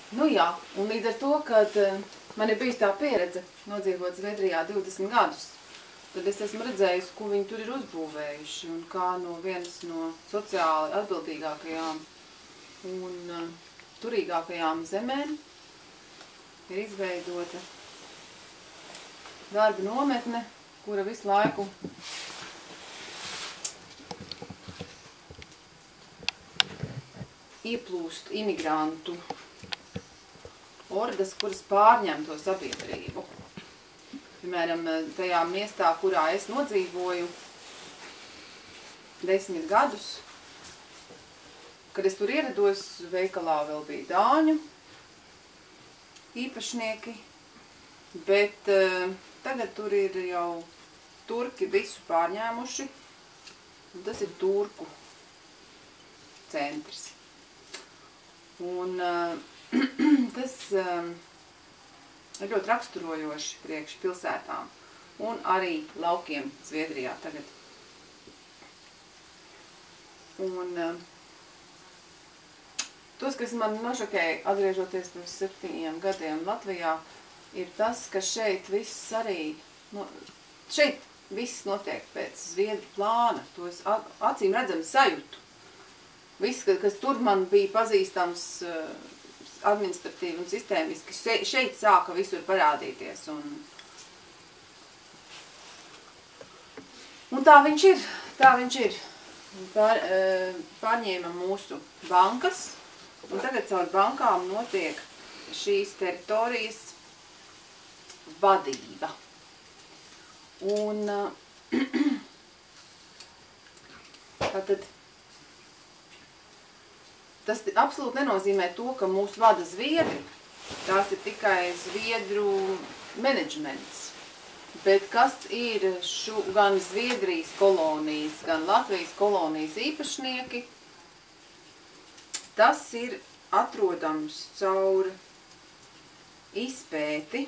Nu jā, un līdz ar to, kad man ir bijis tā pieredze nodzīvot Zviedrijā 20 gadus, tad es esmu redzējusi, ko viņi tur ir uzbūvējuši un kā no vienas no sociāli atbildīgākajām un turīgākajām zemēm ir izveidota darba nometne, kura visu laiku ieplūst imigrantu ordas, kuras pārņem to sabiedrību. Piemēram, tajā miestā, kurā es nodzīvoju 10 gadus, kad es tur ierados, veikalā vēl bija dāņu īpašnieki, bet tagad tur ir jau turki visu pārņēmuši, un tas ir turku centrs. Un tas ir ļoti raksturojoši priekš pilsētām un arī laukiem Zviedrijā tagad. Un tos, kas man nošokēja, atgriežoties pirms 7 gadiem Latvijā, ir tas, ka šeit viss arī, šeit viss notiek pēc Zviedru plāna, to es acīm redzami sajūtu. Viss, kas tur man bija pazīstams administratīvi un sistēmiski, šeit sāka visur parādīties. Un tā viņš ir. Pārņēma mūsu bankas, un tagad caur bankām notiek šīs teritorijas vadība. Un tātad tas absolūti nenozīmē to, ka mūs vada zviedri. Tās ir tikai zviedru menedžments. Bet kas ir gan Zviedrijas kolonijas, gan Latvijas kolonijas īpašnieki, tas ir atrodams caur izpēti,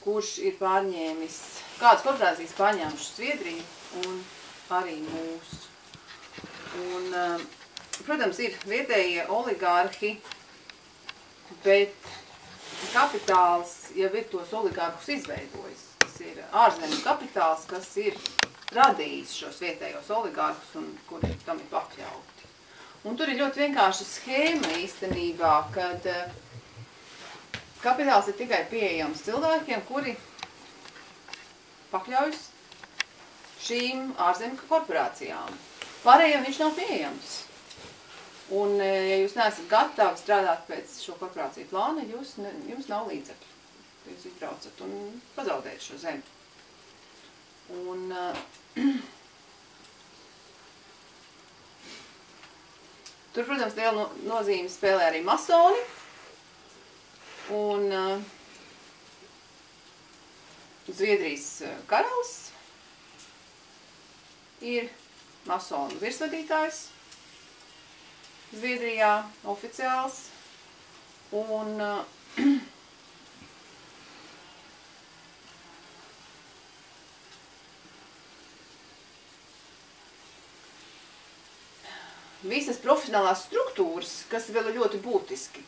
kurš ir pārņēmis, kādas korporācijas pārņēmušas Zviedriju un arī mūsu. Un, protams, ir vietējie oligārhi, bet kapitāls jau ir tos oligārhus izveidojis. Tas ir ārzemju kapitāls, kas ir radījis šos vietējos oligārhus un kuri tam ir pakļauti. Un tur ir ļoti vienkārša schēma īstenībā, kad kapitāls ir tikai pieejams cilvēkiem, kuri pakļaujas šīm ārzemju korporācijām. Pārējiem viņš nav pieejams. Un, ja jūs neesat gatavi strādāt pēc šo korporāciju plāna, jums nav līdzekļu. Jūs izbraucat un pazaudējat šo zemi. Un, tur, protams, liela nozīme spēlē arī masoni. Un Zviedrijas karalis ir masonu virsvadītājs Zviedrijā, oficiāls, un visas profesionālās struktūras, kas vēl ir ļoti būtiski,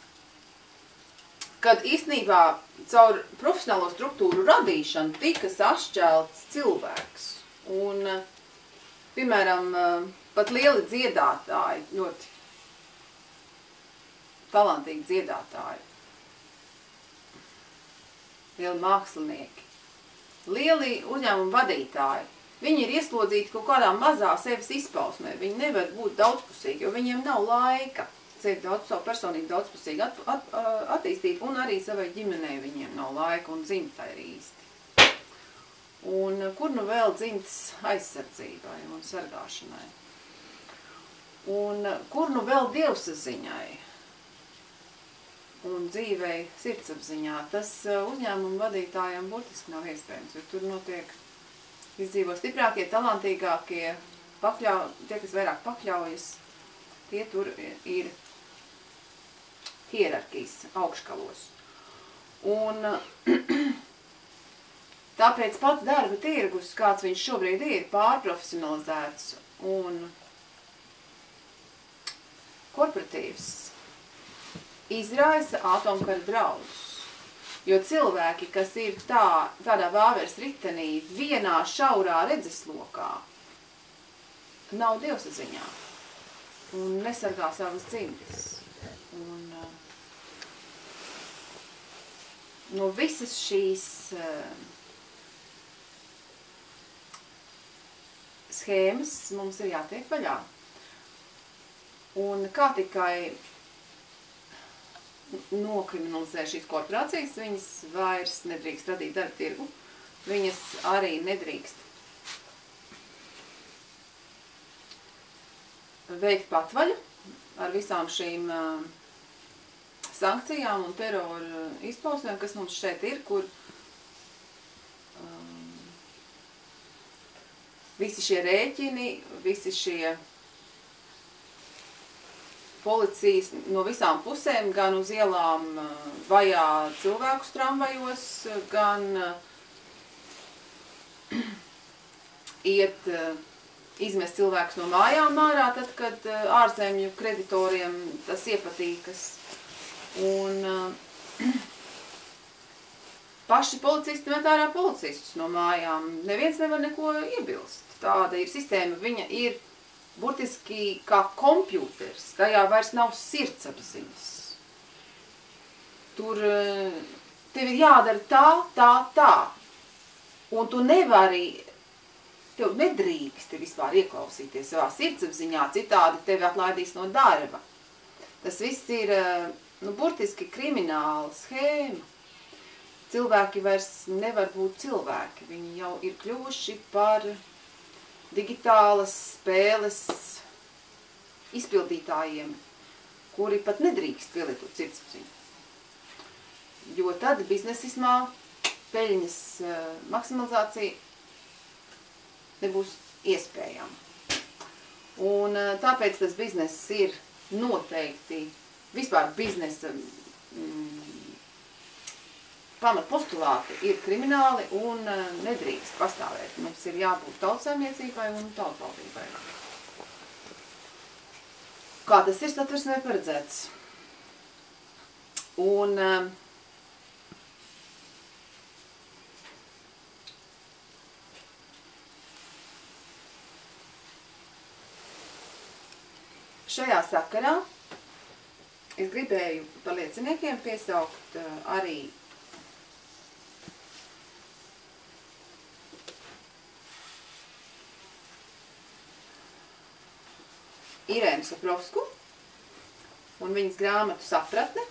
kad īstenībā caur profesionālo struktūru radīšanu tika sašķelts cilvēks. Un, piemēram, pat lieli dziedātāji, ļoti talantīgi dziedātāji, lieli mākslinieki, lieli uzņēmumu vadītāji. Viņi ir ieslodzīti kaut kādā mazā sevis izpausmē. Viņi nevar būt daudzpusīgi, jo viņiem nav laika savu personību daudzpusīgi attīstīt, un arī savai ģimenei viņiem nav laika, un dzimtai ir īsti. Un kur nu vēl dzimtas aizsardzībai un sargāšanai? Un kur nu vēl dievsaziņai un dzīvei sirdsapziņā? Tas uzņēmumu vadītājiem burtiski nav iespējams, jo tur notiek izdzīvo stiprākie, talantīgākie, tie, kas vairāk pakļaujas, tie tur ir hierarkijas augškalos. Un tāpēc pats darba tirgus, kāds viņš šobrīd ir, pārprofesionalizēts un korporatīvs. izraisa atomkara draudus. Jo cilvēki, kas ir tādā vāveres ritenī, vienā šaurā redzeslokā, nav dievsaziņā un nesargā savas dzimtes. Un no visas šīs schēmas mums ir jātiek vaļā. Un kā tikai nokriminalizē šīs korporācijas, viņas vairs nedrīkst radīt darba tirgu, viņas arī nedrīkst veikt patvaļu ar visām šīm sankcijām un terora izpausmēm, kas mums šeit ir, kur visi šie rēķini, visi šie policijas no visām pusēm, gan uz ielām vajā cilvēkus tramvajos, gan iet izmest cilvēkus no mājām ārā, tad, kad ārzemju kreditoriem tas iepatīkas. Un paši policisti met ārā policistus no mājām. Neviens nevar neko iebilst. Tāda ir sistēma, viņa ir burtiski kā kompjūters, tajā vairs nav sirdsapziņas. Tur tev ir jādara tā. Un tu nevari, tev nedrīksti vispār ieklausīties savā sirdsapziņā, citādi tevi atlaidīs no darba. Tas viss ir, burtiski krimināla schēma. Cilvēki vairs nevar būt cilvēki, viņi jau ir kļuvuši par digitālas spēles izpildītājiem, kuri pat nedrīkst pielietot sirdsapziņu. Jo tad biznesismā peļņas maksimalizācija nebūs iespējama. Un tāpēc tas bizness ir noteikti, vispār biznesa pamatpostulāti ir krimināli un nedrīkst pastāvēt. Mums ir jābūt tautsaimniecībai un tautvaldībai. Kā tas ir Satversmē paredzēts? Un šajā sakarā es gribēju par lieciniekiem piesaukt arī Irēnu Saprovsku un viņas grāmatu Sapratne,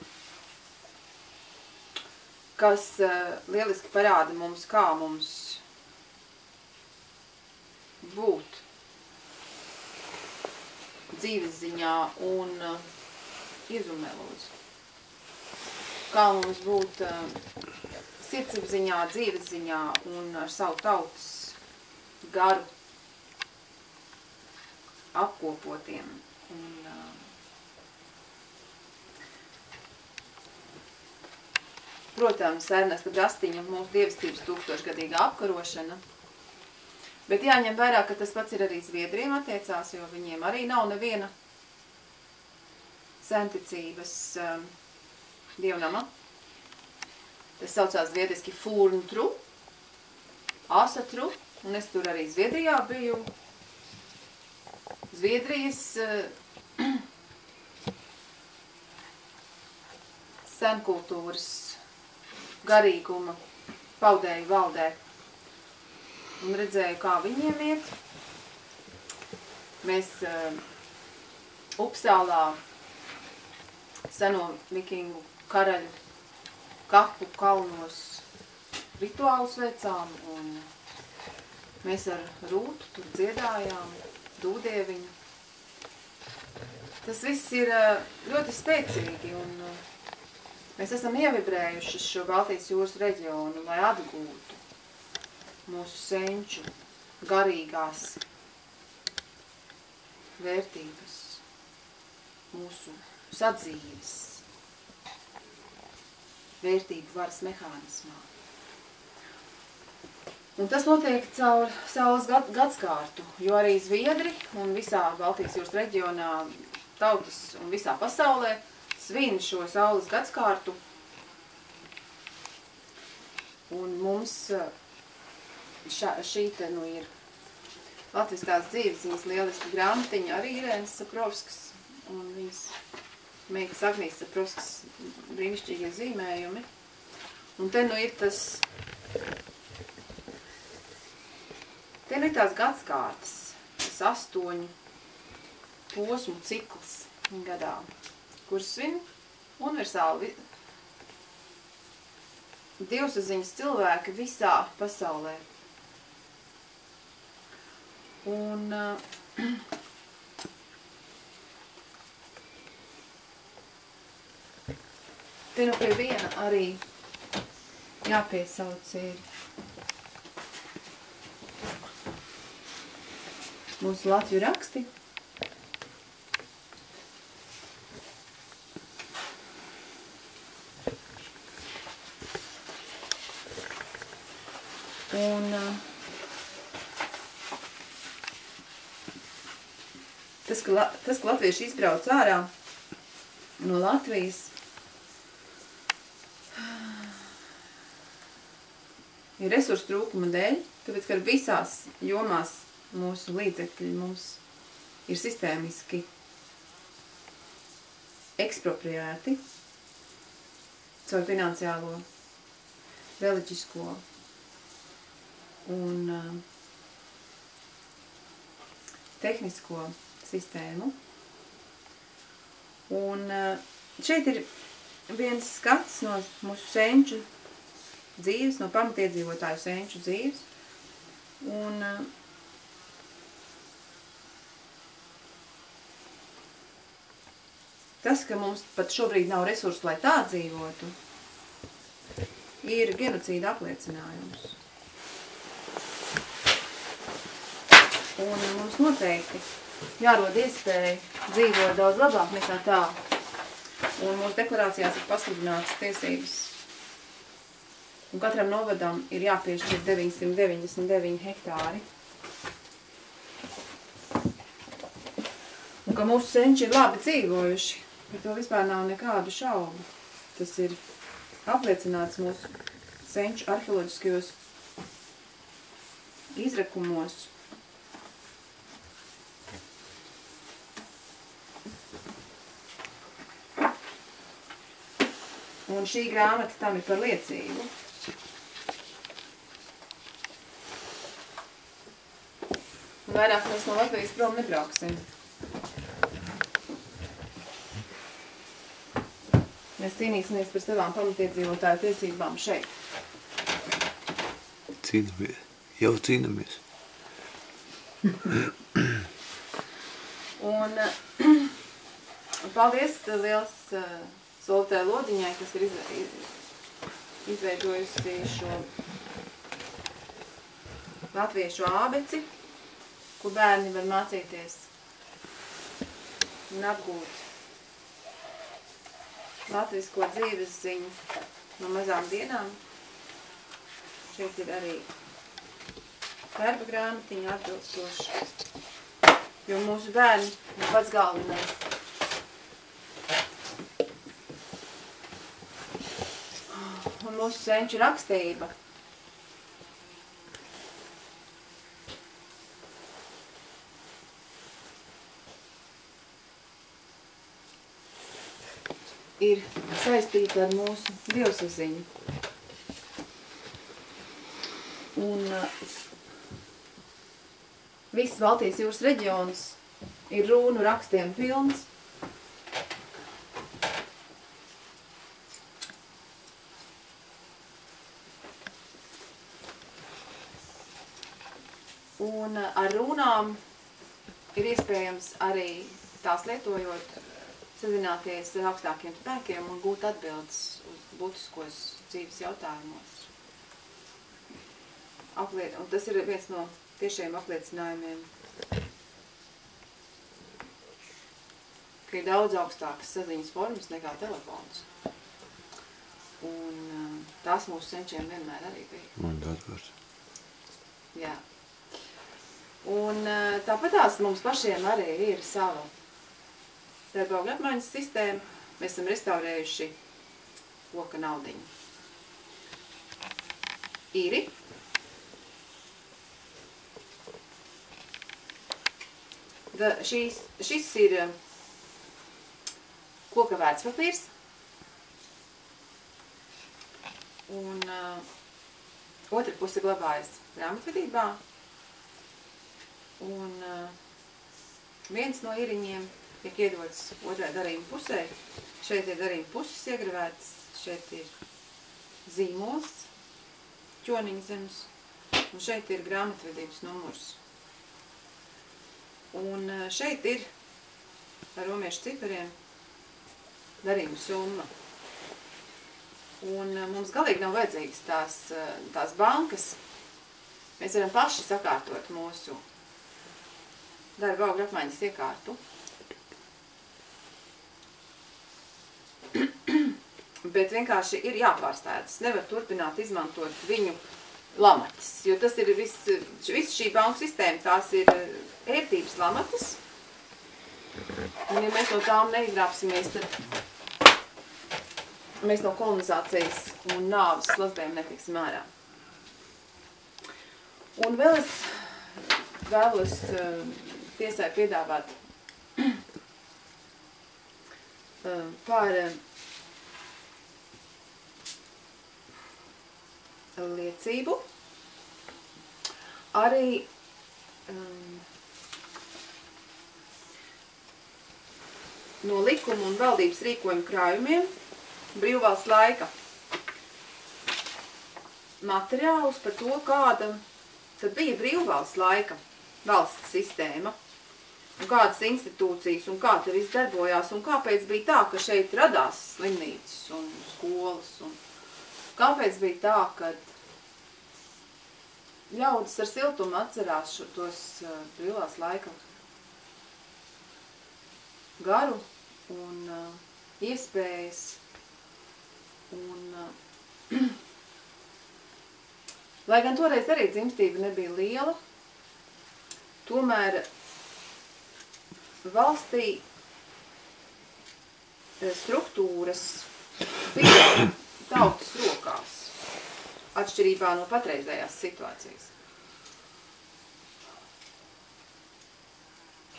kas lieliski parāda mums, kā mums būt dzīves ziņā un iezumē lūdzu. Kā mums būt sirdsapziņā, dzīves ziņā un ar savu tautas garu apkopotiem. Un, protams, Ernesta Grastiņa mūsu dievstības 1000-gadīgā apkarošana, bet jāņem vērā, ka tas pats ir arī Zviedriem attiecās, jo viņiem arī nav neviena senticības dievnama. Tas saucās zviedriski Furntru, Asatru, un es tur arī Zviedrijā biju. Zviedrijas senkultūras garīguma paudēju valdē un redzēju, kā viņiem iet. Mēs Upsālā seno vikingu karaļu kaplu kalnos rituālus veicām, un mēs ar Rūtu tur dziedājām dūdieviņu. Tas viss ir ļoti spēcīgi, un mēs esam ievibrējuši šo Baltijas jūras reģionu, lai atgūtu mūsu senču garīgās vērtības, mūsu sadzīves vērtību varas mehānismā. Un tas notiek caur saules gadskārtu, jo arī Zviedri un visā Baltijas jūras reģionā tautas un visā pasaulē svin šo saules gadskārtu. Un mums šī te nu ir latviskās dzīvesziņas lieliska grāmatiņa, arī Irēnas Saprovskas un viņas meitas Agnijas Saprovskas brīnišķīgie zīmējumi. Un te nu ir tās gadskārtas, tas 8 posmu cikls gadā, kurus svin universāli dievsaziņas cilvēki visā pasaulē. Un te nu pie viena arī jāpiesauc ir mūsu Latviju raksti. Un tas, ka latvieši izbrauc ārā no Latvijas, ir resursu trūkuma dēļ, tāpēc, ka visās jomās mūsu līdzekļi mums ir sistēmiski ekspropriēti caur finansiālo, reliģisko un tehnisko sistēmu. Un šeit ir viens skats no mūsu senču dzīves, no pamatiedzīvotāju senču dzīves. Un tas, ka mums pat šobrīd nav resursu, lai tā dzīvotu, ir genocīda apliecinājums. Un mums noteikti jārod iespēja dzīvot daudz labāk nekā tā. Un mūsu deklarācijās ir pasludinātas tiesības. Un katram novadam ir jāpiešķir 999 hektāri. Un ka mūsu senči ir labi dzīvojuši, par to vispār nav nekādu šaubu. Tas ir apliecināts mūsu senču arheoloģiskajos izrakumos. Un šī grāmata tam ir par liecību. Un vairāk mēs no Latvijas prom nebrauksim. Mēs cīnīsimies par savām pamatiedzīvotāju tiesībām šeit. Cīnamies. Jau cīnamies. Un paldies liels Soltē Lodiņai, kas ir izveidojusi šo latviešu ābeci, kur bērni var mācīties un apgūt latvisko dzīves ziņu no mazām dienām. Šeit ir arī darba grāmatiņa atbilstoša, jo mūsu bērni ir pats galvenais. Un mūsu senču rakstība ir saistīta ar mūsu dievsaziņu. Un viss Baltijas jūras reģions ir rūnu rakstiem pilns. Un ar runām ir iespējams arī tās lietojot, sazināties ar augstākiem spēkiem un gūt atbildes uz būtiskos dzīves jautājumos. Un tas ir viens no tiešiem apliecinājumiem, ka ir daudz augstākas saziņas formas nekā telefons. Un tās mūsu senčiem vienmēr arī bija. Man dators. Jā. Un tāpatās mums pašiem arī ir sava darbaugļu apmaiņas sistēma, mēs esam restaurējuši koka naudiņu. Iri. Šis ir koka vērtspapīrs. Un otra puse glabājas grāmatvedībā. Un viens no iriņiem tiek iedots otrā darījuma pusē. Šeit ir darījuma puses iegravētas, šeit ir zīmols, ķoniņa zemes, un šeit ir grāmatvedības numurs. Un šeit ir ar romiešu cipariem darījuma summa. Un mums galīgi nav vajadzīgas tās bankas. Mēs varam paši sakārtot mūsu darba augļu apmaiņas iekārtu. Bet vienkārši ir jāpārstēdas. Nevar turpināt izmantot viņu lamatas, jo tas ir viss šī banku sistēma, tās ir ērtības lamatas. Un ja mēs no tām neizrāpsimies, tad mēs no kolonizācijas un nāves slazdēm netiksim ārā. Un vēl es vēlos tiesai piedāvāt par liecību. Arī no likuma un valdības rīkojuma krājumiem brīvvalsts laika materiālus par to, kāda tad bija brīvvalsts laika valsts sistēma, un kādas institūcijas, un kā te viss darbojās, un kāpēc bija tā, ka šeit radās slimnīcas un skolas, un kāpēc bija tā, ka ļaudis ar siltumu atcerās tos brīvvalsts laika garu un iespējas. Un, lai gan toreiz arī dzimstība nebija liela, tomēr valstī struktūras bija tautas rokās, atšķirībā no patreizējās situācijas.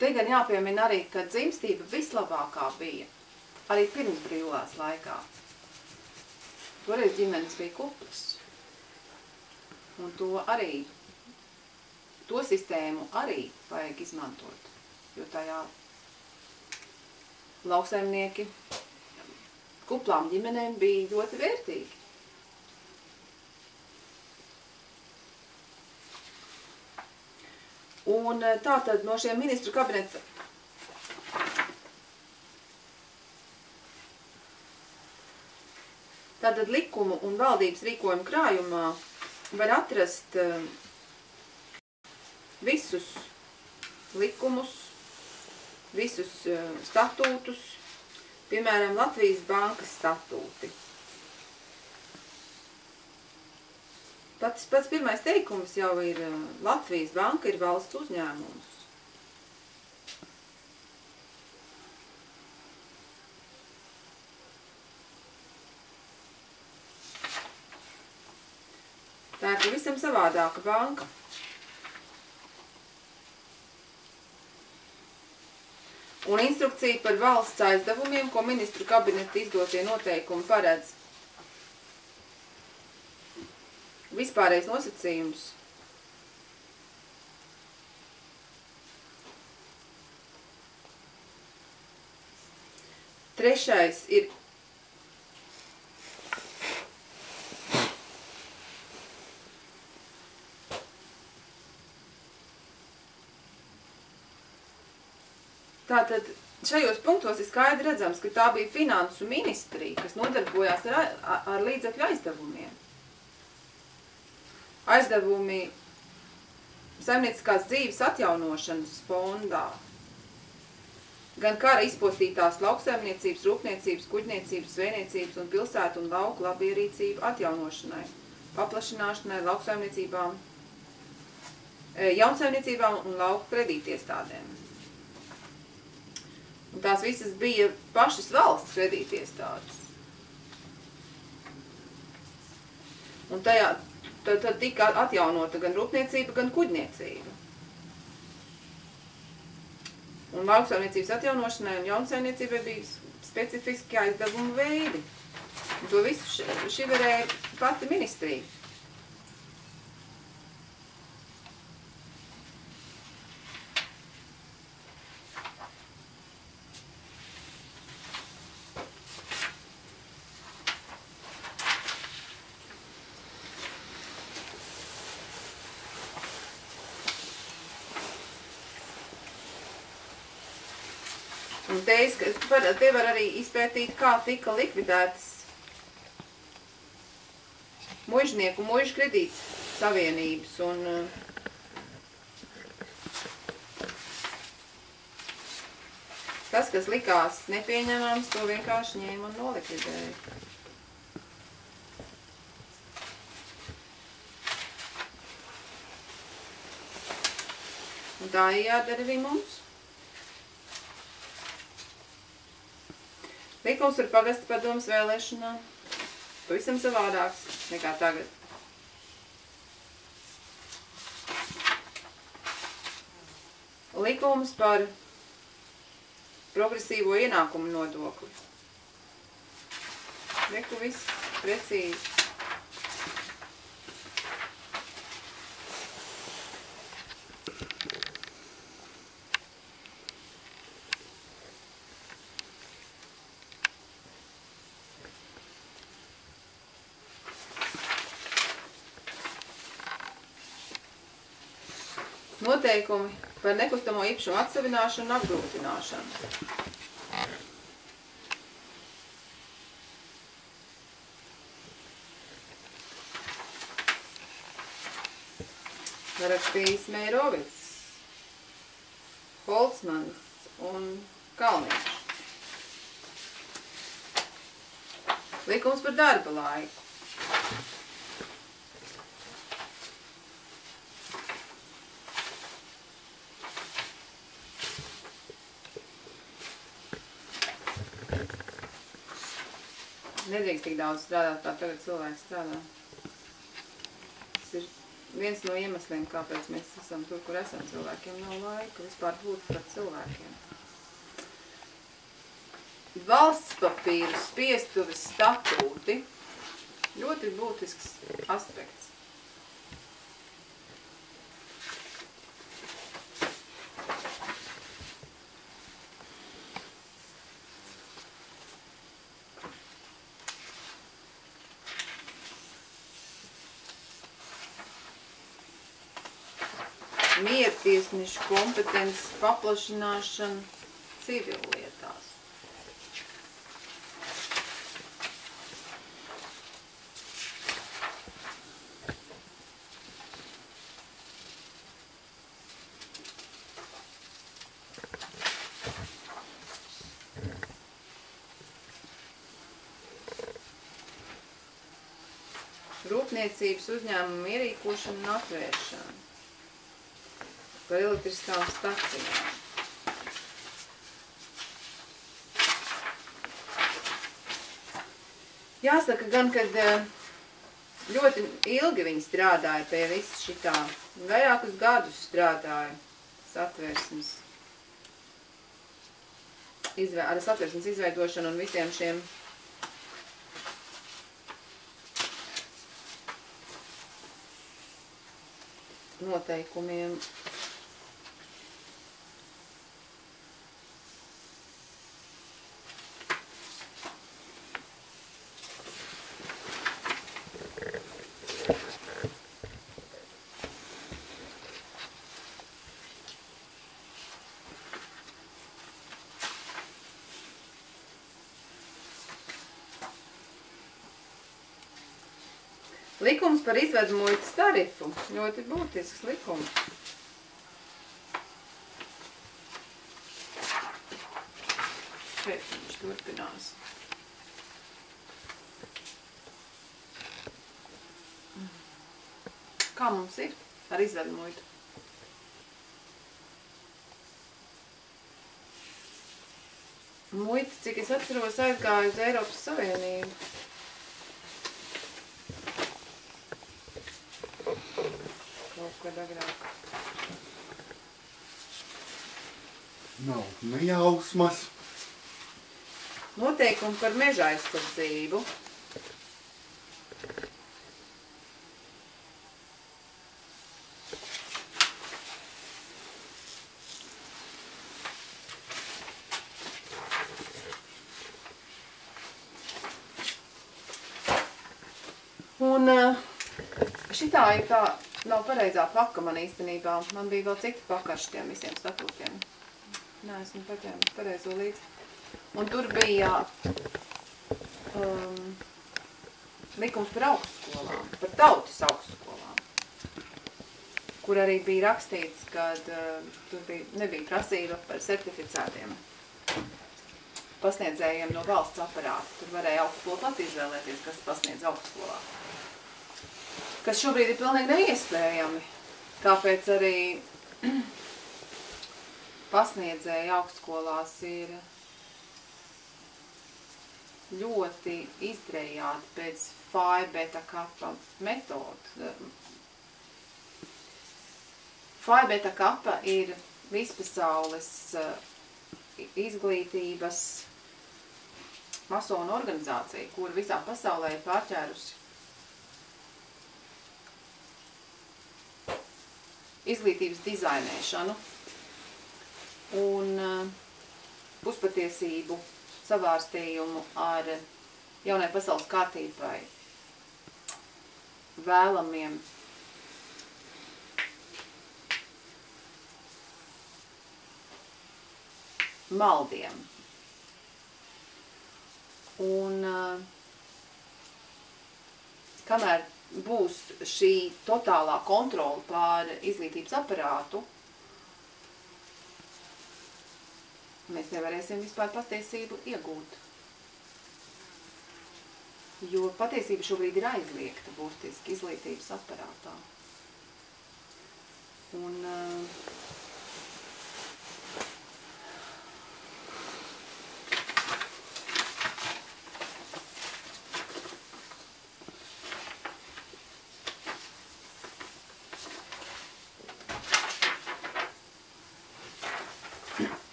Te gan jāpiemina arī, ka dzimstība vislabākā bija arī pirms brīvās laikā. Toreiz ģimenes bija kuplas, un to sistēmu arī vajag izmantot, jo tajā lauksaimnieki kuplām ģimenēm bija ļoti vērtīgi. Un tātad no šiem ministru kabineta Tātad likumu un valdības rīkojumu krājumā var atrast visus likumus, visus statūtus, piemēram, Latvijas bankas statūti. Pats pirmais teikums jau ir Latvijas banka ir valsts uzņēmums. Tā ir pavisam savādāka banka. Un instrukcija par valsts aizdevumiem, ko ministru kabineta izdotie noteikumi paredz. Vispārējais nosacījums. Trešais ir Tātad šajos punktos ir skaidri redzams, ka tā bija finansu ministrija, kas nodarbojās ar līdzekļu aizdevumiem. Aizdevumi saimnieciskās dzīves atjaunošanas fondā, gan kara izpostītās lauksaimniecības, rūpniecības, kuģniecības, zvejniecības un pilsētu un lauku labierīcību atjaunošanai, paplašināšanai, lauksaimniecībām, jaunsaimniecībām un lauku kredītiestādēm. Un tās visas bija pašas valsts kredītiestādes. Un tajā tad tika atjaunota gan rūpniecība, gan kuģniecība. Un lauksaimniecības atjaunošanai un jaunsaimniecībai bija specifiski aizdevuma veidi. Un to visu šī varēja pati ministrija. Un te var arī izpētīt, kā tika likvidētas muižnieku un muižu kredītas savienības. Un tas, kas likās nepieņemams, to vienkārši ņēma un nolikvidēja. Un tā jādara arī mums. Likums par pagasta padomes vēlēšanām pavisam savādāks nekā tagad. Likums par progresīvo ienākumu nodokli. Reku viss precīzi. Noteikumi par nekustamo īpašumu atsavināšanu un apgrūtināšanu. Rakstījis Meirovics, Holcmans un Kalniņš. Likums par darba laiku. Nedrīkst tik daudz strādāt, kā tagad cilvēks strādā. Tas ir viens no iemesliem, kāpēc mēs esam tur, kur esam. Cilvēkiem nav laika vispār būt par cilvēkiem. Valsts papīru spiestuves statūti. Ļoti būtisks aspekts. Miertiesnešu kompetences paplašināšana civillietās. Rūpniecības uzņēmumu ierīkošana un atvēršana. Par elektriskām stacijām. Jāsaka gan, kad ļoti ilgi viņi strādāja pie visu šitā. Vairākus gadus strādāja satversmes izveidošanu un visiem šiem noteikumiem. Likums par izvedu muitas tarifu. Ļoti būtisks likums. Šeit viņš turpinās. Kā mums ir ar izvedu muitu? muita, cik es atceros, aizgāja uz Eiropas Savienību. Kaut kad agrāk. Nav nejausmas. Noteikumi par meža aizsardzību. Un šitā ir tā, nav pareizā paka man īstenībā. Man bija vēl citi paka ar šitiem visiem statūtiem. Nē, esmu paķēmis pareizo līdzi. Un tur bija likums par augstskolām, par tautas augstskolām, kur arī bija rakstīts, ka tur nebija prasība par certificētiem pasniedzējiem no valsts aparāta. Tur varēja augstskolu pat izvēlēties, kas pasniedz augstskolā. Kas šobrīd ir pilnīgi neiespējami. Tāpēc arī pasniedzēji augstskolās ir ļoti izdrejāti pēc Phi Beta Kappa metodu. Phi Beta Kappa ir vispasaules izglītības masonu organizācija, kura visā pasaulē ir pārķērusi izglītības dizainēšanu un puspatiesību savārstījumu ar jaunai pasaules kārtībai vēlamiem maldiem. Un kamēr būs šī totālā kontrola pār izglītības aparātu, mēs nevarēsim vispār patiesību iegūt. Jo patiesība šobrīd ir aizliegta burtiski izglītības aparātā. Un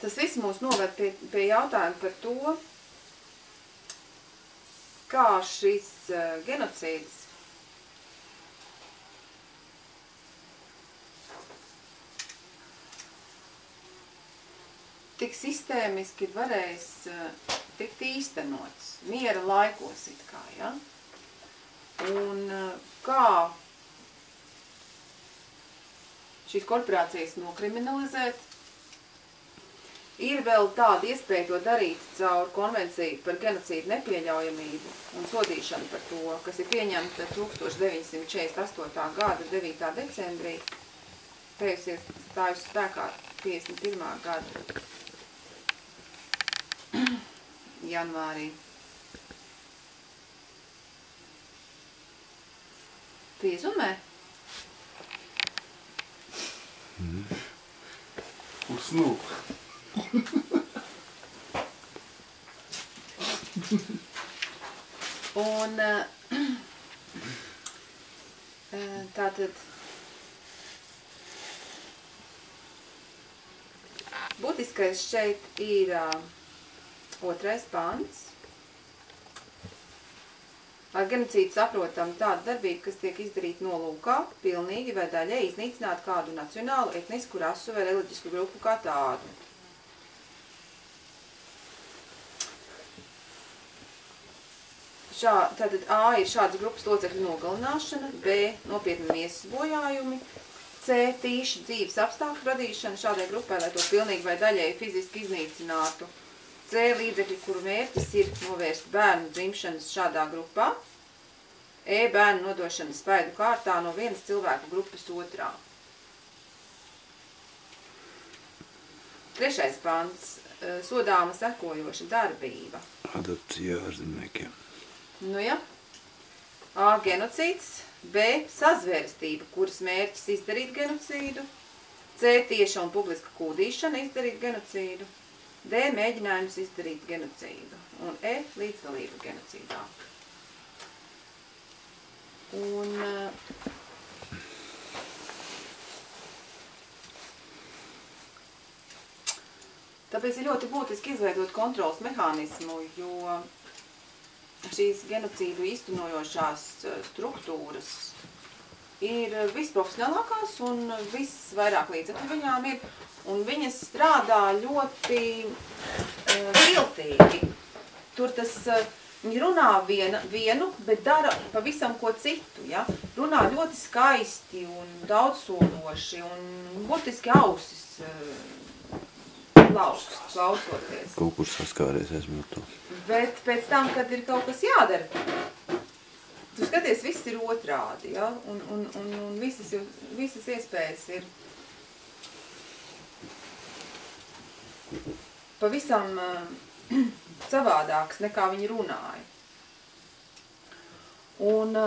tas viss mūs noved pie jautājuma par to, kā šis genocīds tik sistēmiski varēs tikt īstenots miera laikos it kā, ja? Un kā šīs korporācijas nokriminalizēt. Ir vēl tāda iespēja to darīt caur konvenciju par genocīdu nepieļaujamību un sodīšanu par to, kas ir pieņemta 1948. gada 9. decembrī, stājusi spēkā 51. gada janvārī. Piezumē? Usnu. Un tātad būtiskais šeit ir 2. pants. Ar genocīdu saprotam tādu darbību, kas tiek izdarīta nolūkā, pilnīgi vai daļai iznīcināt kādu nacionālu, etnisku, rasu vai reliģisku grupu kā tādu. Tātad A ir šādas grupas locekļu nogalināšana, B nopietni miesas bojājumi, C tīši dzīves apstākļu radīšana šādai grupai, lai to pilnīgi vai daļai fiziski iznīcinātu. C līdzekļi, kuru mērķis ir novērst bērnu dzimšanas šādā grupā, E bērnu nodošana spaidu kārtā no vienas cilvēku grupas otrā. 3. pants – sodāma sekojoša darbība. Adopcija ārzemniekiem. Nu ja. A – genocīds, B – sazvērstība, kuras mērķis izdarīt genocīdu, C C. Tieša un publiska kūdīšana izdarīt genocīdu. D. Mēģinājums izdarīt genocīdu. Un E. Līdzdalība genocīdā. Un tāpēc ir ļoti būtiski izveidot kontrolas mehānismu, jo šīs genocīdu īstenojošās struktūras ir visprofesionālākās un visvairāk līdzekļu viņām ir, un viņas strādā ļoti viltīgi. Tur tas, viņi runā vienu, bet dara pavisam ko citu, ja? Runā ļoti skaisti un daudzsološi un būtiski ausis laušas, klausoties. Kaut kur saskāries esmu to. Bet pēc tam, kad ir kaut kas jādara, tu skaties, viss ir otrādi, ja? Un visas iespējas ir pavisam savādāks, nekā viņi runāja. Un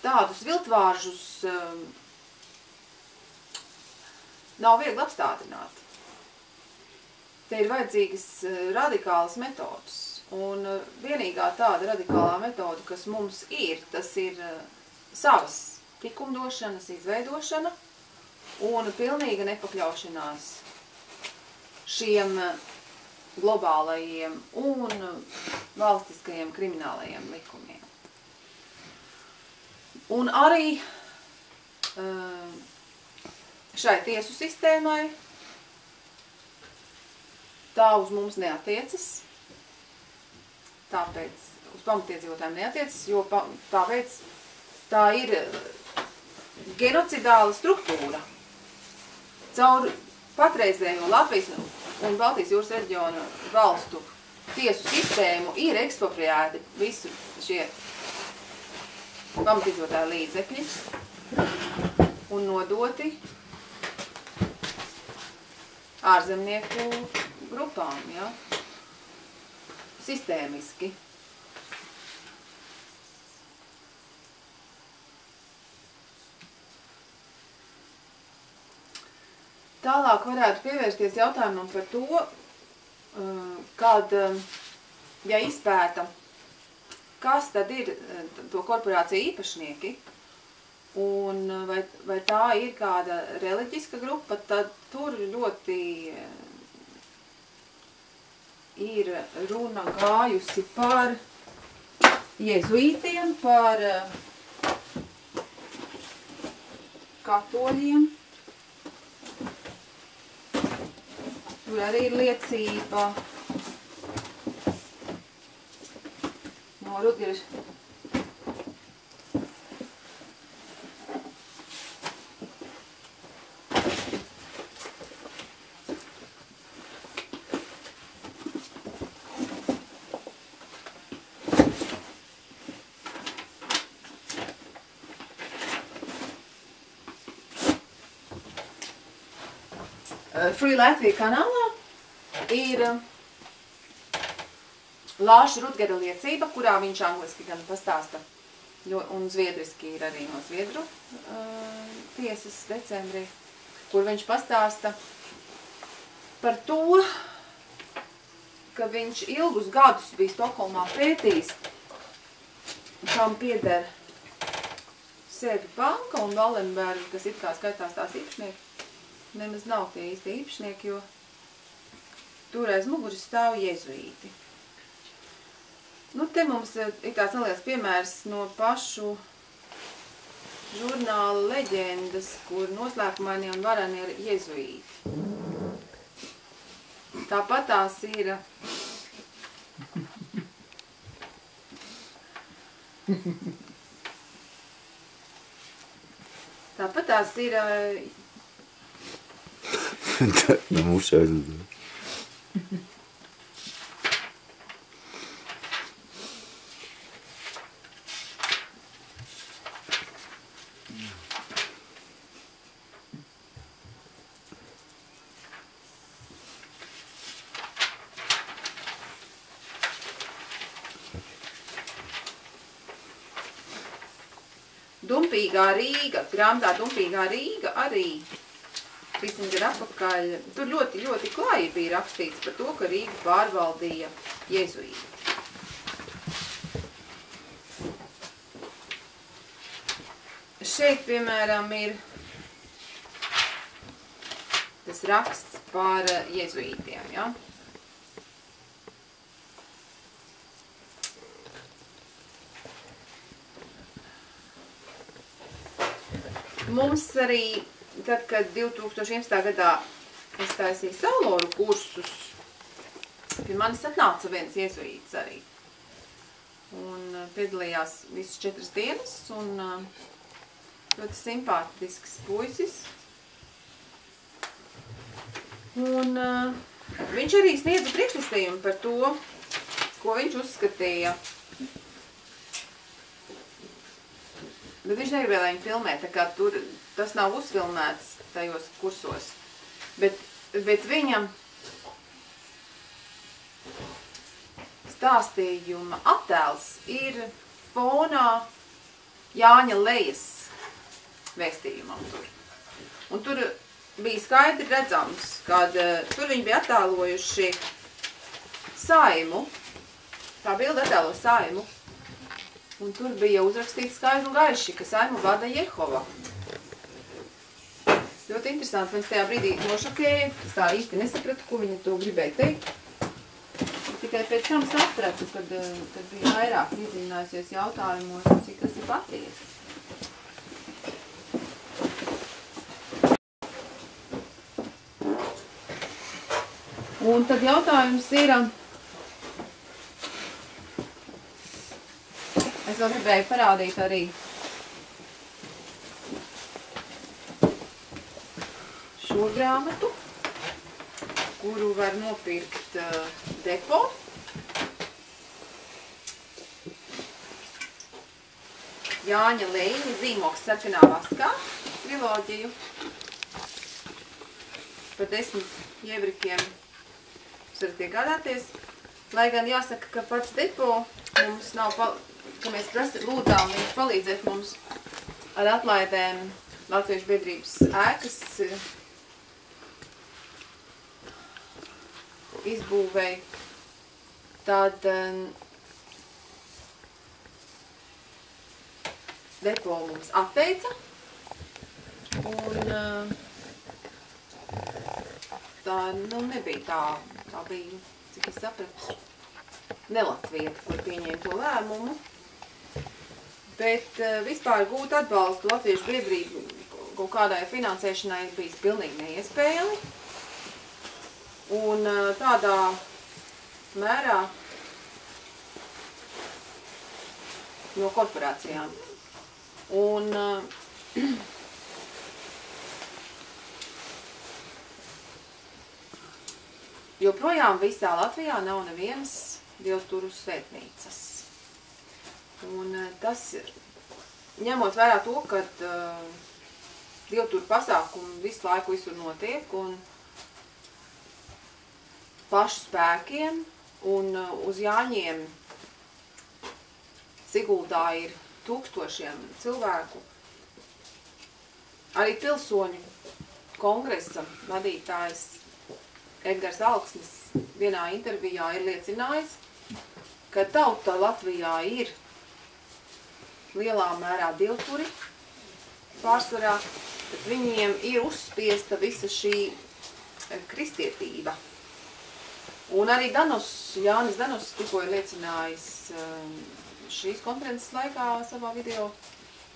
tādus viltvāržus nav viegli apstādināt. Te ir vajadzīgas radikālas metodas. Un vienīgā tāda radikālā metoda, kas mums ir, tas ir savas likumdošanas izveidošana un pilnīga nepakļaušanās šiem globālajiem un valstiskajiem kriminālajiem likumiem. Un arī šai tiesu sistēmai tā uz mums neatiecas, tāpēc uz pamatiedzīvotājiem neatiecas, jo tāpēc tā ir genocidāla struktūra. Caur patreizējo Latvijas un Baltijas jūras reģiona valstu tiesu sistēmu ir ekspropriēti visu šie pamatiedzīvotāju līdzekļi un nodoti ārzemnieku grupām, ja? Sistēmiski. Tālāk varētu pievērsties jautājumam par to, kad, ja izpēta, kas tad ir to korporāciju īpašnieki, un vai tā ir kāda reliģiska grupa, tad tur ļoti ir runa gājusi par jezuītiem, par katoļiem. Tur arī ir liecība no Rudgeres. Free Latvija kanālā ir Lāša Rudgera liecība, kurā viņš angliski gan pastāsta, un zviedriski ir arī no Zviedru tiesas decembrī, kur viņš pastāsta par to, ka viņš ilgus gadus bija Stokholmā pētījis, kam pieder Sēdu banka un Wallenberg, kas it kā skaitās tās īpašnieki. Nemaz nav tie īsti īpašnieki, jo tur aiz muguras stāv jezuīti. Nu, te mums ir tāds neliels piemērs no pašu žurnāla leģendas, kur noslēpumainie un vareni ir jezuīti. Tāpat tās ir Nu, mūs aizlido. Dumpīgā Rīga, grāmatā Dumpīgā Rīga arī 300 gadu atpakaļ. Tur ļoti, ļoti klāji bija rakstīts par to, ka Rīgu pārvaldīja jezuīti. Šeit, piemēram, ir tas raksts par jezuītiem, ja? Mums arī, tad, kad 2011. gadā es taisīju sauloru kursus, pie manis atnāca viens jezuīts arī. Un piedalījās visas 4 dienas, un ļoti simpātisks puisis. Un viņš arī sniedza priekšlastījumu par to, ko viņš uzskatīja. Bet viņš negribēja, lai viņu filmē, tā kā tur tas nav uzfilmēts tajos kursos. Bet viņam stāstījuma attēls ir fonā Jāņa Lejas vēstījumam tur. Un tur bija skaidri redzams, kad tur viņi bija attēlojuši saimu. Tā bilde attēlo saimu. Un tur bija uzrakstīts skaidri un gaiši, ka saimu vada Jehova. Ļoti interesanti, viņš tajā brīdī nošokēja. Es tā īsti nesapratu, ko viņa to gribēja teikt. Tikai pēc tam sapratu, kad bija vairāk iedziļinājusies jautājumos, cik tas ir patiesi. Un tad jautājums ir... Es vēl gribēju parādīt arī šo grāmatu, kuru var nopirkt depo. Jāņa Leja Zīmoks sarkanā vaskā triloģiju par 10 ievrikiem jūs varat iegādāties. Lai gan jāsaka, ka pats depo mums nav, ka mēs lūdzām viņus palīdzēt mums ar atlaidēm Latviešu biedrības ēkas izbūvēja, tad depo mums atteica, un tā nebija tā bija, cik es sapratu, nelatvieta, kur pieņēma to lēmumu, bet vispār gūt atbalstu Latviešu biedrību kaut kādai finansēšanai ir bijis pilnīgi neiespējami. Un tādā mērā no korporācijām. Un joprojām visā Latvijā nav nevienas dievturu svētnīcas. Un tas, ņemot vērā to, ka dievturu pasākumi visu laiku visur notiek un pašu spēkiem, un uz Jāņiem Siguldā ir tūkstošiem cilvēku. Arī pilsoņu kongresa vadītājs Edgars Alksnis vienā intervijā ir liecinājis, ka tauta Latvijā ir lielā mērā dievturi pārsvarā, bet viņiem ir uzspiesta visa šī kristietība. Un arī Jānis Danos tikko ir liecinājis šīs konferences laikā savā video,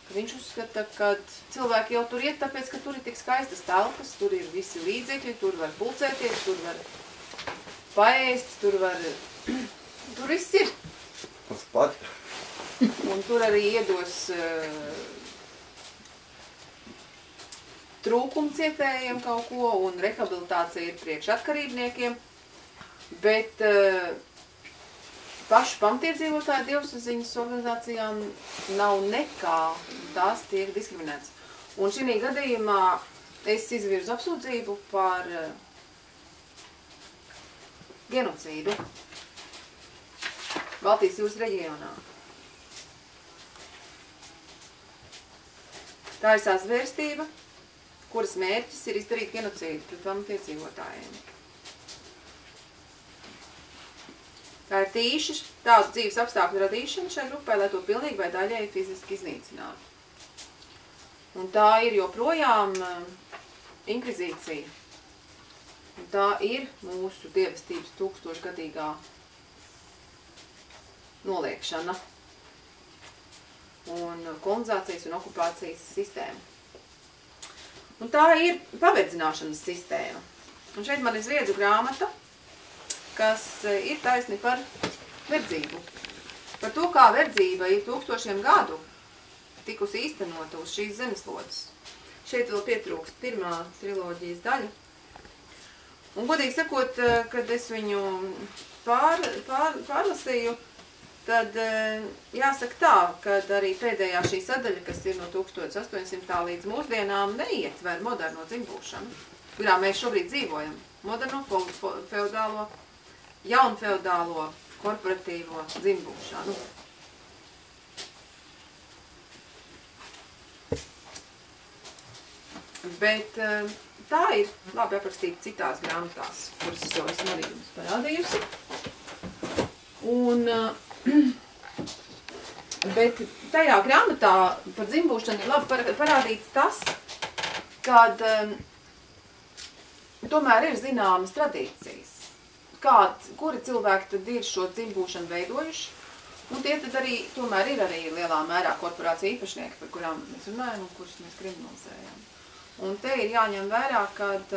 ka viņš uzskata, ka cilvēki jau tur iet, tāpēc, ka tur ir tik skaistas telpas, tur ir visi līdzekļi, tur var pulcēties, tur var paēst, tur viss ir. Tas pat. Un tur arī iedos trūkumcietējiem kaut ko, un rehabilitācija ir priekš atkarībniekiem, bet pašu pamatiedzīvotāju dievsaziņas organizācijām nav nekā, tās tiek diskriminētas. Un šī gadījumā es izvirzu apsūdzību par genocīdu Baltijas jūras reģionā. Tā ir sazvērstība, kuras mērķis ir izdarīt genocīdu pret pamatiedzīvotājiem. Tā ir tīši tādu dzīves apstākļu radīšana šai grupai, lai to pilnīgi vai daļēji fiziski iznīcinātu. Un tā ir joprojām inkvizīcija. Un tā ir mūsu dievestības 1000-gadīgā noliekšana un kolonizācijas un okupācijas sistēma. Un tā ir paverdzināšanas sistēma. Un šeit man ir Zviedru grāmata, kas ir taisni par verdzību. Par to, kā verdzība ir 1000 gadu tikusi īstenota uz šīs zemeslodes. Šeit vēl pietrūkst pirmā triloģijas daļa. Un, godīgi sakot, kad es viņu pārlasīju, tad jāsaka tā, kad arī pēdējā šī sadaļa, kas ir no 1800. Līdz mūsdienām, neietver moderno dzimbūšanu, kurā mēs šobrīd dzīvojam. Moderno, feodālo, jaunfeodālo, korporatīvo dzimbūšanu. Bet tā ir labi aprakstīta citās grāmatās, kuras es jau esmu arī jums parādījusi. Un, bet tajā grāmatā par dzimbūšanu ir labi parādīts tas, kad tomēr ir zināmas tradīcijas. Kuri cilvēki tad ir šo dzimbūšanu veidojuši, un tie tad arī tomēr ir arī lielā mērā korporācija īpašnieki, par kurām mēs runājam un kurus mēs kriminalizējam. Un te ir jāņem vērā, kad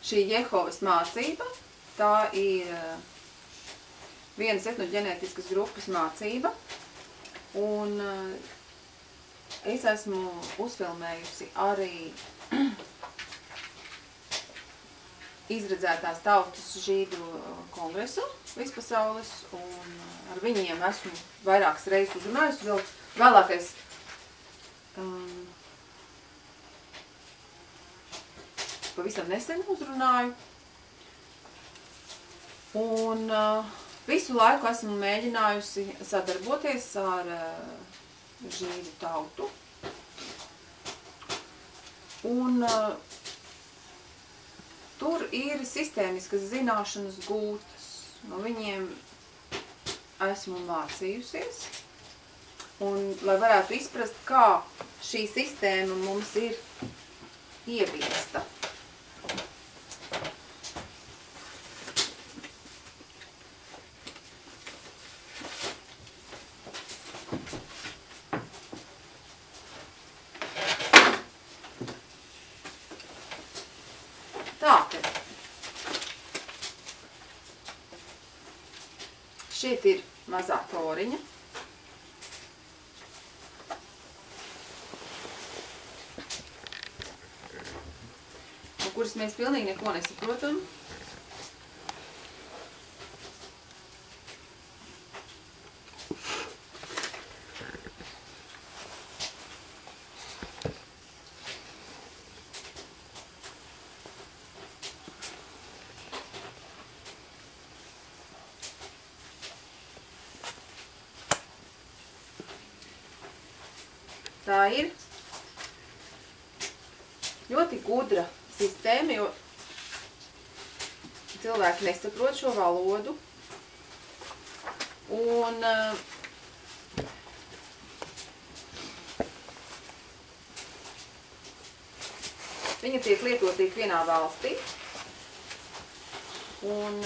šī Jehovas mācība, tā ir vienas etnoģenētiskas grupas mācība, un es esmu uzfilmējusi arī izredzētās tautas žīdu kongresu vispasaules, un ar viņiem esmu vairākas reizes uzrunājusi, vēlākais pavisam nesen uzrunāju. Un visu laiku esmu mēģinājusi sadarboties ar žīdu tautu. Un tur ir sistēmiskas zināšanas gūtas. No viņiem esmu mācījusies. Un, lai varētu izprast, kā šī sistēma mums ir ieviesta. Tātad. Šeit ir mazā toriņa. Kuras mēs pilnīgi neko nesaprotam. Tā ir ļoti gudra sistēma, jo cilvēki nesaprot šo valodu. Un viņa tiek lietot tik vienā valstī. Un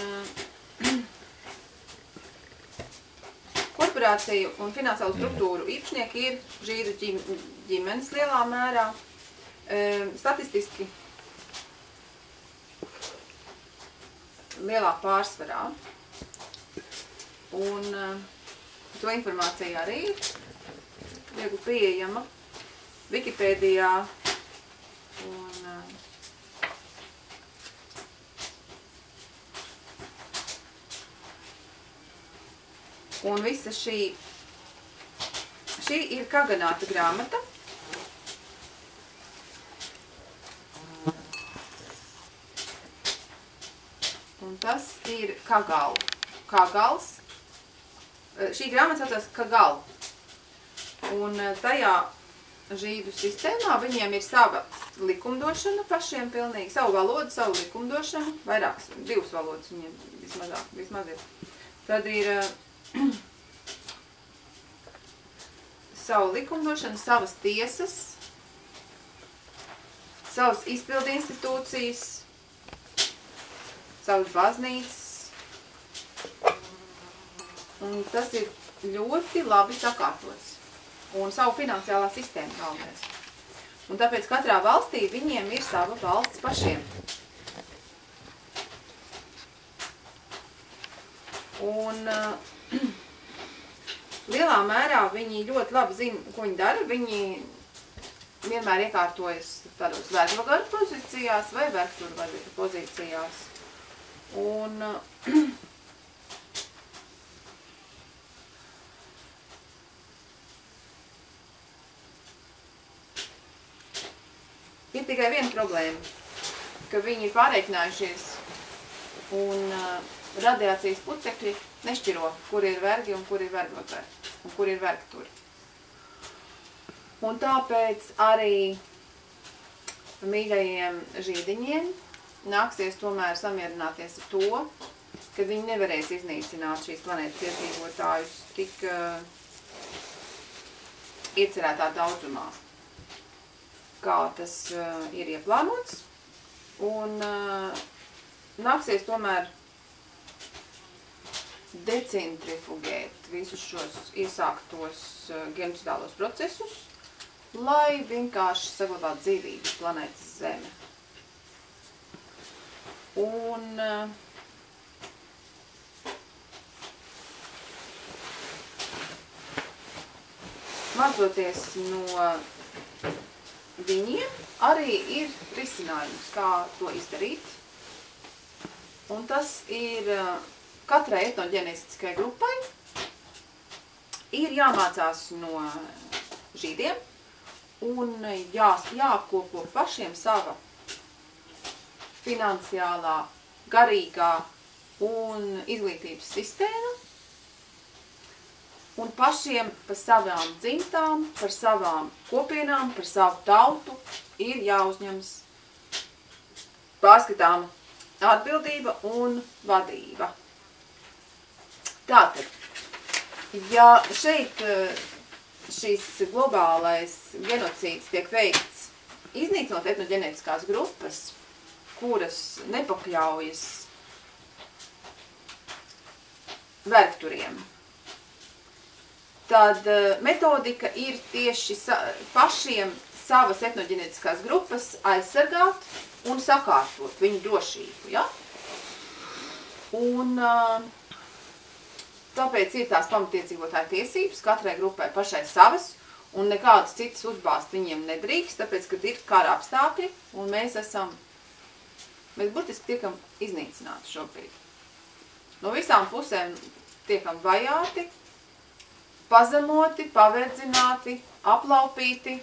korporāciju un finansiālu struktūru īpašnieki ir žīdu ģimenes lielā mērā. Statistiski lielā pārsvarā. Un to informācija arī ir viegli pieejama Wikipēdijā. Un visa šī ir Kaganāta grāmata. Un tas ir Kagals. Šī grāmata saucās Kagal. Un tajā žīdu sistēmā viņiem ir sava likumdošana pašiem pilnīgi, savu valodu, savu likumdošanu, vairākas, 2 valodas viņiem vismaz ir. Tad ir savu likumdošanu, savas tiesas, savas izpildu institūcijas, savas baznīcas. Un tas ir ļoti labi sakārtots. Un savu finansiālā sistēma galvenais. Un tāpēc katrā valstī viņiem ir sava valsts pašiem. Un lielā mērā viņi ļoti labi zina, ko viņi dara. Viņi vienmēr iekārtojas tādos vergvagaru pozīcijās vai vergturu pozīcijās. Un ir tikai viena problēma, ka viņi ir pārreikinājušies un radiācijas putekļi nešķiro, kur ir vergi un kur ir vergvagari un kur ir vergturi. Un tāpēc arī mīļajiem žīdiņiem nāksies tomēr samierināties ar to, ka viņi nevarēs iznīcināt šīs planētas iedzīvotājus tik iecerētā daudzumā, kā tas ir ieplānots, un nāksies tomēr decentrifugēt visus šos iesāktos genocidālos procesus, lai vienkārši saglabātu dzīvību planētas Zeme. Un mācoties no viņiem arī ir risinājums, kā to izdarīt. Un tas ir katrai etnoģenistiskai grupai ir jāmācās no žīdiem un jāapkopo pašiem sava finansiālā, garīgā un izglītības sistēma. Un pašiem par savām dzimtām, par savām kopienām, par savu tautu ir jāuzņemas pārskatāma atbildība un vadība. Tātad, ja šeit šis globālais genocīds tiek veikts iznīcinot etnoģenētiskās grupas, kuras nepakļaujas vergturiem, tad metodika ir tieši pašiem savas etnoģenētiskās grupas aizsargāt un sakārtot viņu drošību. Ja? Un tāpēc ir tās pamatiedzīvotāju tiesības, katrai grupai pašai savas, un nekādas citas uzbāzt viņiem nedrīkst, tāpēc, kad ir kara apstākļi, un mēs burtiski tiekam iznīcināti šobrīd. No visām pusēm tiekam vajāti, pazemoti, paverdzināti, aplaupīti,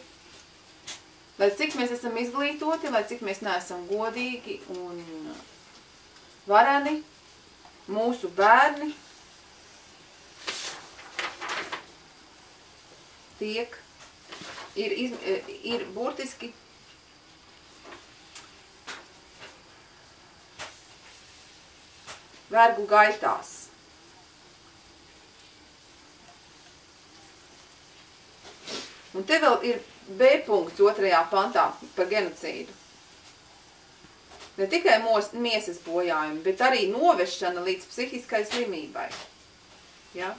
lai cik mēs esam izglītoti, lai cik mēs neesam godīgi un vareni, mūsu bērni ir burtiski vergu gaitās. Un te vēl ir B punkts 2. pantā par genocīdu. Ne tikai miesas bojājumi, bet arī novešana līdz psihiskai slimībai. Ja?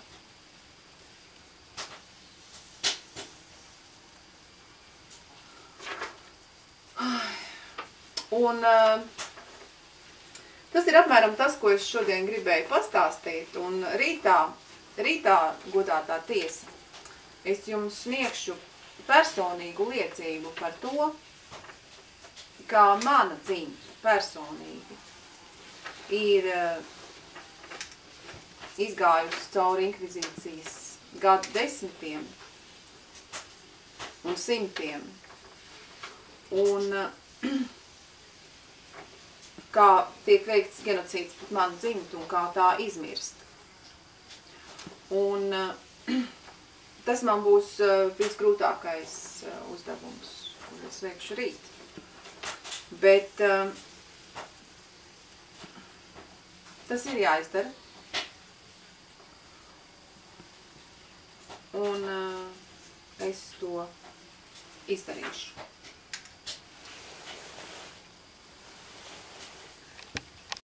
Un tas ir apmēram tas, ko es šodien gribēju pastāstīt. Un rītā godātā tiesa, es jums sniegšu personīgu liecību par to, kā mana dzimta personīgi ir izgājusi cauri inkvizīcijas gadu desmitiem un simtiem. Un kā tiek veikts genocīds pret manu dzimtu un kā tā izmirst. Un tas man būs visgrūtākais uzdevums, ko es veikšu rīt. Bet tas ir jāizdara. Un es to izdarīšu.